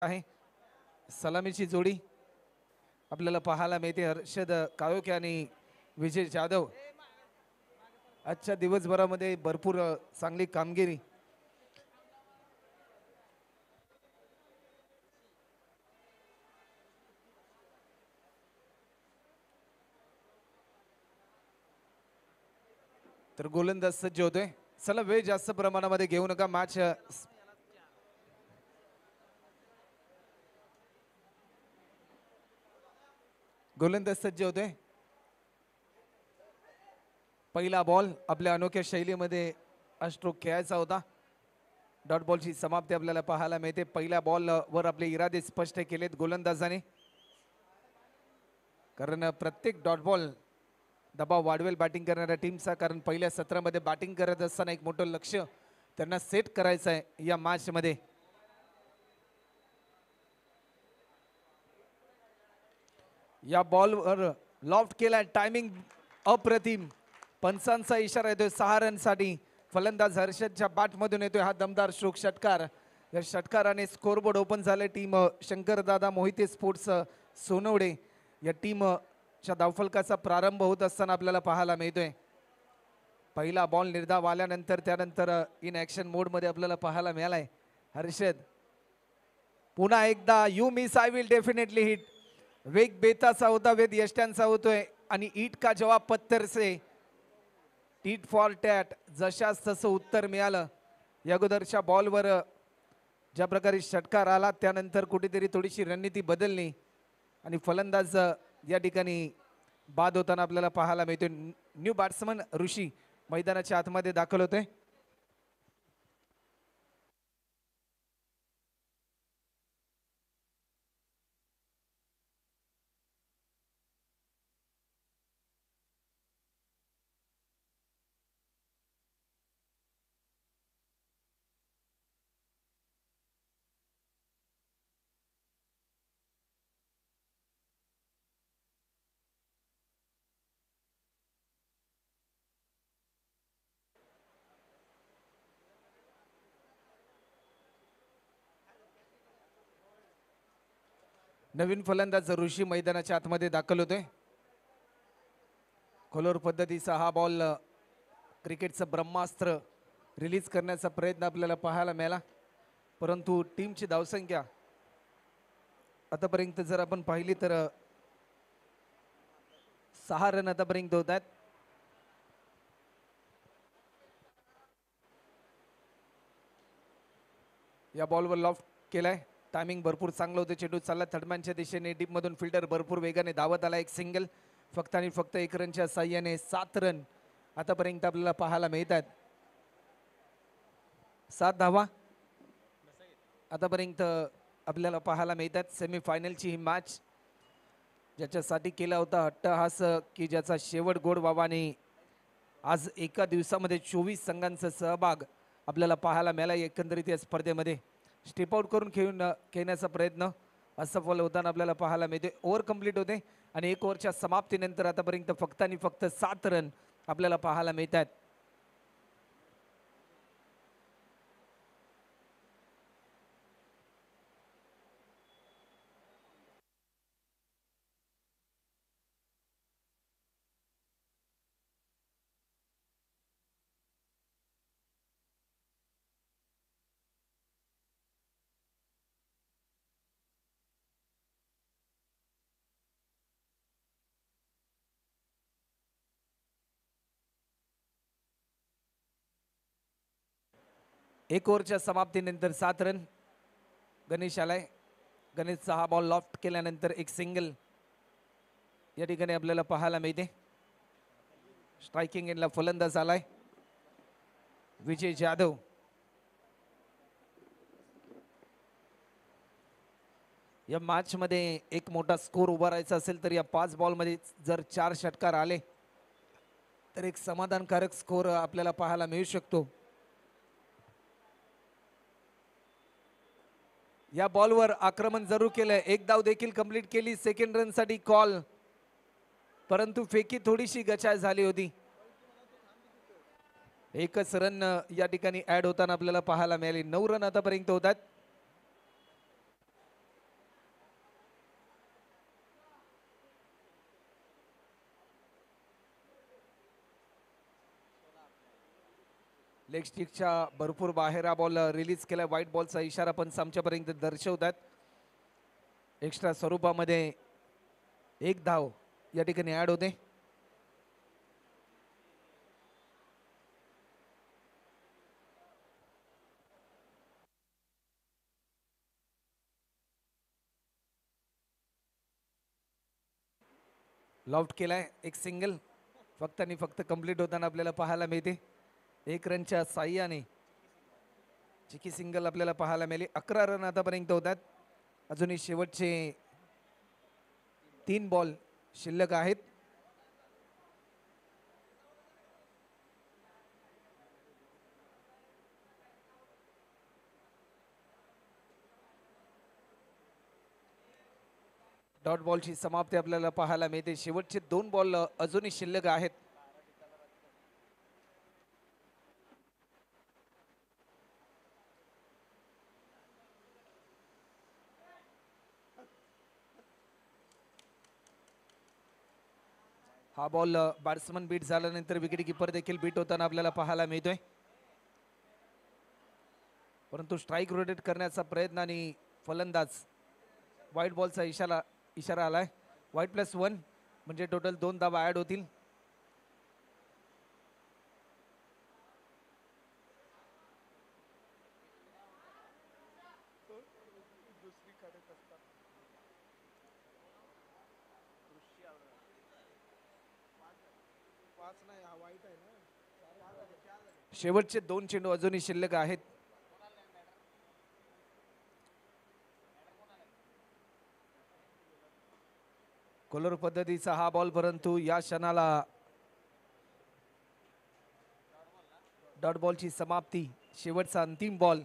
आहे सलामीची जोडी आपल्याला पाहायला मिळते हर्षद काळोखे आणि विजय जाधव. आजच्या दिवसभरामध्ये भरपूर चांगली कामगिरी. तर गोलंदाज सज्ज होतोय. चला वेळ जास्त प्रमाणामध्ये घेऊ नका. मॅच गोलंदाज सज्ज होतोय. पहिला बॉल आपल्या अनोख्या शैलीमध्ये स्ट्रोक खेळायचा होता. डॉट बॉलची समाप्ती आपल्याला पाहायला मिळते. पहिल्या बॉल वर आपले इरादे स्पष्ट केलेत गोलंदाजाने, कारण प्रत्येक डॉट बॉल दबाव वाढवेल बॅटिंग करणाऱ्या टीमचा. कारण पहिल्या सत्रामध्ये बॅटिंग करत असताना एक मोठं लक्ष त्यांना सेट करायचं आहे या मॅच मध्ये. या बॉलवर लॉफ्ट केला, टायमिंग अप्रतिम. पंचांचा इशारा येतोय 6 रनसाठी. फलंदाज हर्षदच्या बॅटमधून येतोय हा दमदार स्ट्रोक षटकार. या षटकाराने स्कोरबोर्ड ओपन झाले. टीम शंकरदादा मोहिते स्पोर्ट्स सोनवडे या टीमच्या धावफलकाचा प्रारंभ होत असताना आपल्याला पाहायला मिळतोय. पहिला बॉल निर्धाव आल्यानंतर त्यानंतर इन ऍक्शन मोड मध्ये आपल्याला पाहायला मिळालाय. हर्षद पुन्हा एकदा you miss I will definitely hit. वेग बेताचा होता, वेद यष्ट्यांचा होतोय आणि ईट का जवाब पत्थर से. टीट फॉर टॅट, जशास तसं उत्तर मिळालं. या अगोदरच्या बॉलवर ज्या प्रकारे षटकार आला त्यानंतर कुठेतरी थोडीशी रणनीती बदलली आणि फलंदाज या ठिकाणी बाद होताना आपल्याला पाहायला मिळतोय. न्यू बॅट्समन ऋषी मैदानाच्या आतमध्ये दाखल होते. नवीन फलंदाज ऋषी मैदानाच्या आतमध्ये दाखल होतोय. खोलवर पद्धतीचा हा बॉल क्रिकेटचं ब्रह्मास्त्र रिलीज करण्याचा प्रयत्न आपल्याला पाहायला मिळाला, परंतु टीमची धावसंख्या आतापर्यंत जर आपण पाहिली तर 6 रन आतापर्यंत होत आहेत. या बॉलवर लॉफ्ट केलाय. टायमिंग भरपूर चांगलं होतं. चेंडू चालला थर्डमॅनच्या दिशेने. डीप मधून फिल्डर भरपूर वेगाने धावत आला. एक सिंगल फक्त आणि फक्त 1 रनच्या साह्याने 7 रन आतापर्यंत आपल्याला पाहायला मिळत आहेत. 7 धावा आतापर्यंत आपल्याला पाहायला मिळतात. सेमीफायनलची ही मॅच ज्याच्यासाठी केला होता अट्टहास, की ज्याचा शेवट गोड व्हावा आणि आज एका दिवसामध्ये 24 संघांचा सहभाग आपल्याला पाहायला मिळाला. एकंदरीत या स्पर्धेमध्ये स्टेप आउट करून खेळण्याचा प्रयत्न असफल होताना आपल्याला पाहायला मिळते. ओव्हर कंप्लीट होते आणि 1 ओव्हरच्या समाप्तीनंतर आतापर्यंत फक्त आणि फक्त 7 रन आपल्याला पाहायला मिळतात. एक ओव्हरच्या समाप्तीनंतर 7 रन. गणेश आलाय. गणेशचा हा बॉल लॉफ्ट केल्यानंतर एक सिंगल या ठिकाणी आपल्याला पाहायला मिळते. स्ट्रायकिंग एंडला फलंदाज आलाय विजय जाधव. या मॅच मध्ये एक मोठा स्कोर उभारायचा असेल तर या 5 बॉल मध्ये जर 4 षटकार आले तर एक समाधानकारक स्कोर आपल्याला पाहायला मिळू शकतो. या बॉलवर आक्रमण जरूर केलंय. एक धाव देखील कंप्लीट केली. सेकंड रन साठी कॉल, परंतु फेकी थोडीशी गचाळ झाली होती. एकच रन या ठिकाणी ऍड होताना आपल्याला पाहायला मिळाले. 9 रन आतापर्यंत होतात. लेग स्टिकच्या भरपूर बाहेर हा बॉल रिलीज केला. व्हाईट बॉलचा इशारा पण आमच्यापर्यंत दर्शवतात. एक्स्ट्रा स्वरूपामध्ये एक धाव या ठिकाणी ऍड होते. लॉफ्ट केलाय, एक सिंगल फक्त आणि फक्त कंप्लीट होताना आपल्याला पाहायला मिळते. 1 रनच्या साह्याने चिकी सिंगल आपल्याला पाहायला मिळाली. 11 रन आतापर्यंत होतात. अजूनही शेवटचे 3 बॉल शिल्लक आहेत. डॉट बॉलची समाप्ती आपल्याला पाहायला मिळते. शेवटचे 2 बॉल अजूनही शिल्लक आहेत. हा बॉल बॅट्समन बीट झाल्यानंतर विकेट किपर देखील बीट होताना आपल्याला पाहायला मिळतोय. परंतु स्ट्राईक रोटेट करण्याचा प्रयत्न आणि फलंदाज व्हाईट बॉलचा इशारा आलाय. व्हाईट +1 म्हणजे टोटल 2 धावा ऍड होतील. शेवटचे 2 चेंडू अजूनही शिल्लक आहेत. कोलर पद्धतीचा हा बॉल, परंतु या क्षणाला डॉट बॉलची समाप्ती. शेवटचा अंतिम बॉल.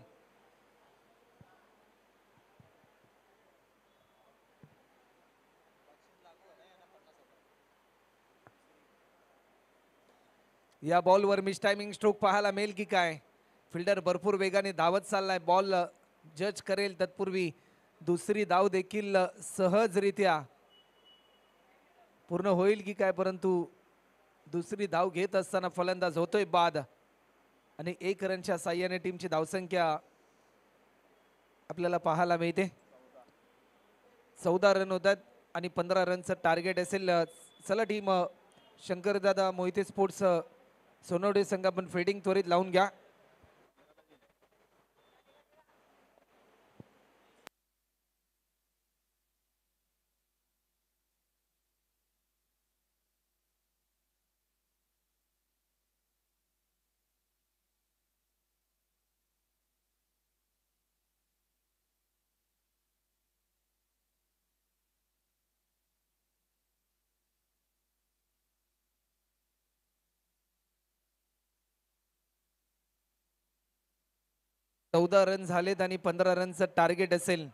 या बॉलवर मिस टायमिंग स्ट्रोक पाहायला मिळेल की काय. फिल्डर भरपूर वेगाने धावत चाललाय. बॉल जज करेल तत्पूर्वी दुसरी धाव देखील सहजरित्या पूर्ण होईल की काय, परंतु दुसरी धाव घेत असताना फलंदाज होतोय बाद आणि 1 रनच्या साह्याने टीमची धावसंख्या आपल्याला पाहायला मिळते. 14 रन होतात आणि 15 रनचं टार्गेट असेल. चला टीम शंकरदादा मोहिते स्पोर्ट्स सोनवडे संघ आपण फिल्डिंग त्वरित लावून घ्या. चौदा रन झालेत आणि 15 रनचं टार्गेट असेल.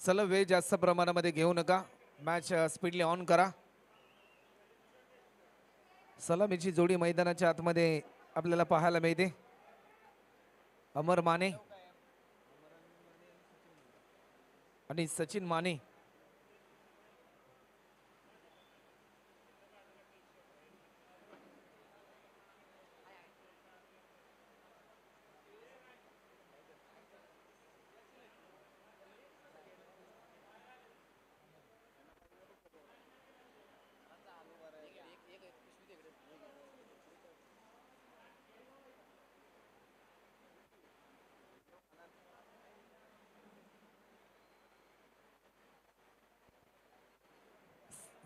चला वेळ जास्त प्रमाणामध्ये घेऊ नका. मॅच स्पीडली ऑन करा. सलामीची जोडी मैदानाच्या आतमध्ये आपल्याला पाहायला मिळते. अमर माने आणि सचिन माने.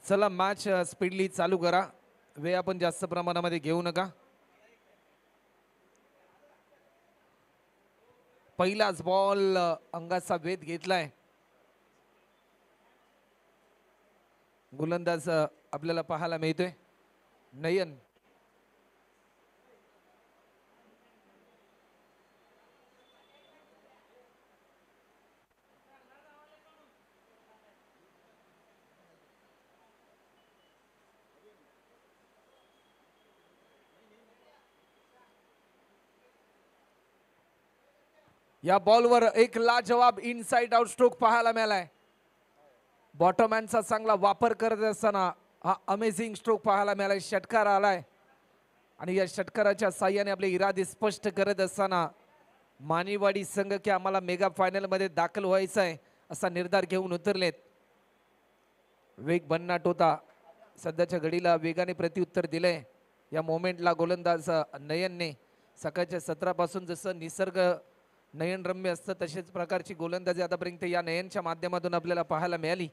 चला मॅच स्पीडली चालू करा, वेळ आपण जास्त प्रमाणामध्ये घेऊ नका. पहिलाच बॉल अंगाचा वेध घेतलाय. गोलंदाज आपल्याला पाहायला मिळतोय नयन. या बॉलवर एक लाजवाब इनसाइड आउट स्ट्रोक पाहायला मिळालाय. बॉटमॅनचा चांगला वापर करत असताना हा अमेझिंग स्ट्रोक पाहायला मिळालाय. षटकार आलाय आणि या षटकाराच्या साह्याने आपले इरादे स्पष्ट करत असताना मानेवाडी संघ की आम्हाला मेगा फायनल मध्ये दाखल व्हायचं आहे असा निर्धार घेऊन उतरलेत. वेग भन्नाट होता, सध्याच्या घडीला वेगाने प्रत्युत्तर दिलंय. या मोमेंटला गोलंदाज नयनने सकाळच्या सत्रापासून जसं निसर्ग नयनरम्य असतं तशाच प्रकारची गोलंदाजी आतापर्यंत या नयनच्या माध्यमातून आपल्याला पाहायला मिळाली.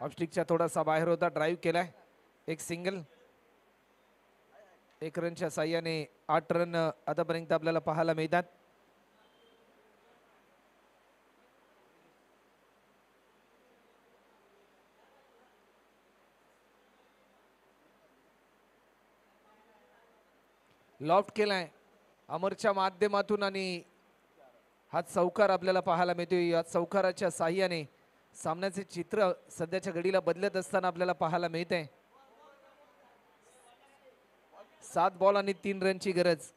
ऑफस्टिकच्या थोडासा बाहेर होता, ड्राईव्ह केलाय, एक सिंगल. 1 रनच्या साह्याने 8 रन आतापर्यंत आपल्याला पाहायला मिळतात. लॉफ्ट केलाय अमरच्या माध्यमातून आणि हा चौकार आपल्याला पाहायला मिळतोय. या चौकाराच्या साह्याने सामन्याचे चित्र सध्याच्या घडीला बदलत असताना आपल्याला पाहायला मिळते. 7 बॉल आणि 3 रनची गरज.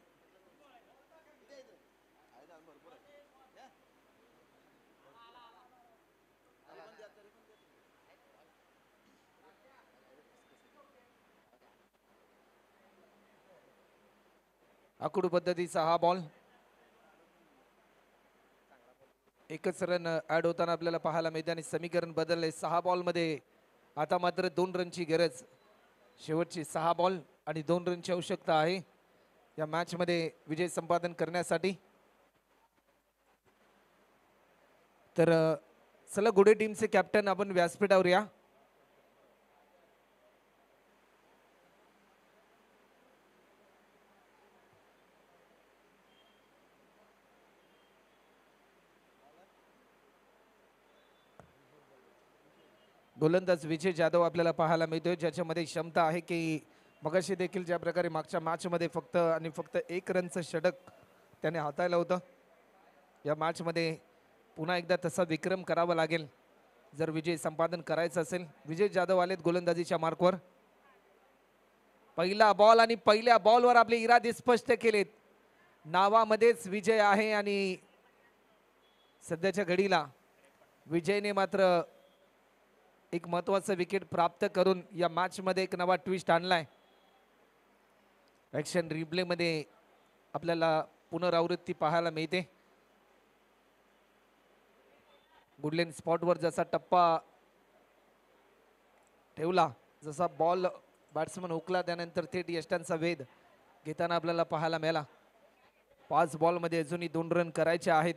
आखूड पद्धतीचा हा बॉल. एकच रन ऍड होताना आपल्याला पाहायला मिळते आणि समीकरण बदलले. 6 बॉल मध्ये आता मात्र 2 रनची गरज. शेवटची 6 बॉल आणि 2 रनची आवश्यकता आहे या मॅच मध्ये विजय संपादन करण्यासाठी. तर चला गुडे टीमचे कॅप्टन आपण व्यासपीठावर या. गोलंदाज विजय जाधव आपल्याला पाहायला मिळतोय, ज्याच्यामध्ये क्षमता आहे की मगाशी देखील ज्या प्रकारे मागच्या मॅच मध्ये फक्त आणि फक्त 1 रनचं षटक त्याने हाताळलं होतं. या मॅच मध्ये पुन्हा एकदा तसा विक्रम करावा लागेल जर विजय संपादन करायचं असेल. विजय जाधव आलेत गोलंदाजीच्या मार्कवर. पहिला बॉल आणि पहिल्या बॉलवर आपले इरादे स्पष्ट केलेत. नावामध्येच विजय आहे आणि सध्याच्या घडीला विजयने मात्र एक महत्वाचं विकेट प्राप्त करून या मॅच मध्ये एक नवा ट्विस्ट आणलाय. ऍक्शन रिप्ले मध्ये आपल्याला पुनरावृत्ती पाहायला मिळते. गुडलेन स्पॉटवर जसा टप्पा ठेवला, जसा बॉल बॅट्समन हुकला त्यानंतर थेट यष्टांचा वेध घेताना आपल्याला पाहायला मिळाला. 5 बॉल मध्ये अजूनही 2 रन करायचे आहेत.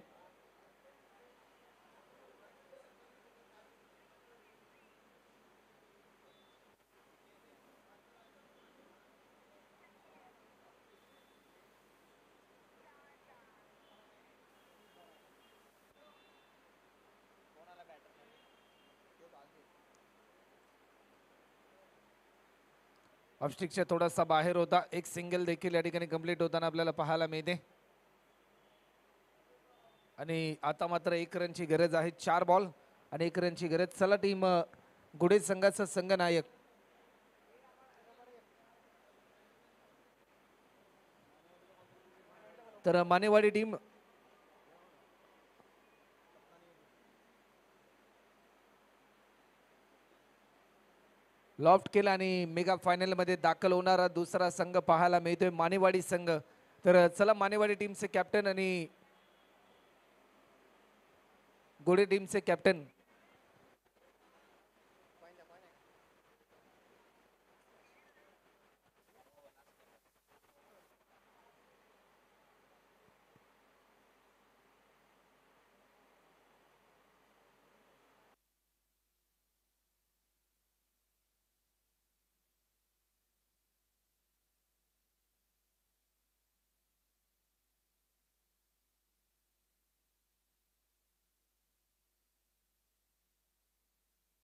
ऑफस्टिकच्या थोडासा बाहेर होता, एक सिंगल देखील या ठिकाणी कंप्लीट होताना आपल्याला पाहायला मिळते. आणि आता मात्र 1 रनची गरज आहे. 4 बॉल आणि 1 रनची गरज. चला टीम गुडे संघाचा संघनायक तर मानेवाडी टीम लॉफ्ट केला आणि मेगा फायनल मध्ये दाखल होणारा दुसरा संघ पाहायला मिळतोय मानेवाडी संघ. तर चला मानेवाडी टीमचे कॅप्टन आणि गुडे टीमचे कॅप्टन